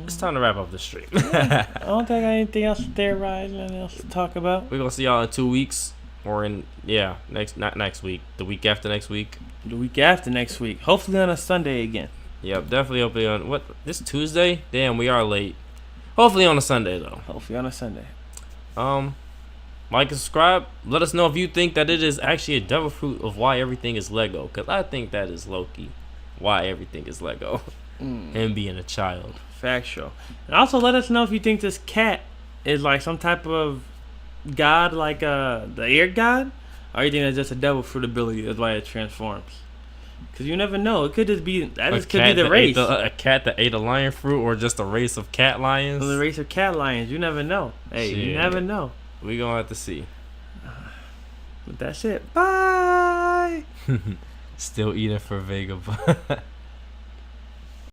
it's time to wrap up the stream. I don't think I got anything else there, right? Anything else to talk about? We're gonna see y'all in 2 weeks, or not next week, the week after next week. The week after next week. Hopefully on a Sunday again. Yep, definitely hopefully on this Tuesday. Damn, we are late. Hopefully on a Sunday though. Hopefully on a Sunday. Like and subscribe. Let us know if you think that it is actually a devil fruit of why everything is Lego, because I think that is Loki. Why everything is Lego. And being a child. Factual. And also let us know if you think this cat is like some type of god, like the air god, or you think it's just a devil fruit ability. That's why it transforms. Because you never know. It could just be could be the race. A cat that ate a lion fruit, or just a race of cat lions. The race of cat lions. You never know. Hey, you never know. We gonna have to see. But that's it. Bye. Still eating for Vega.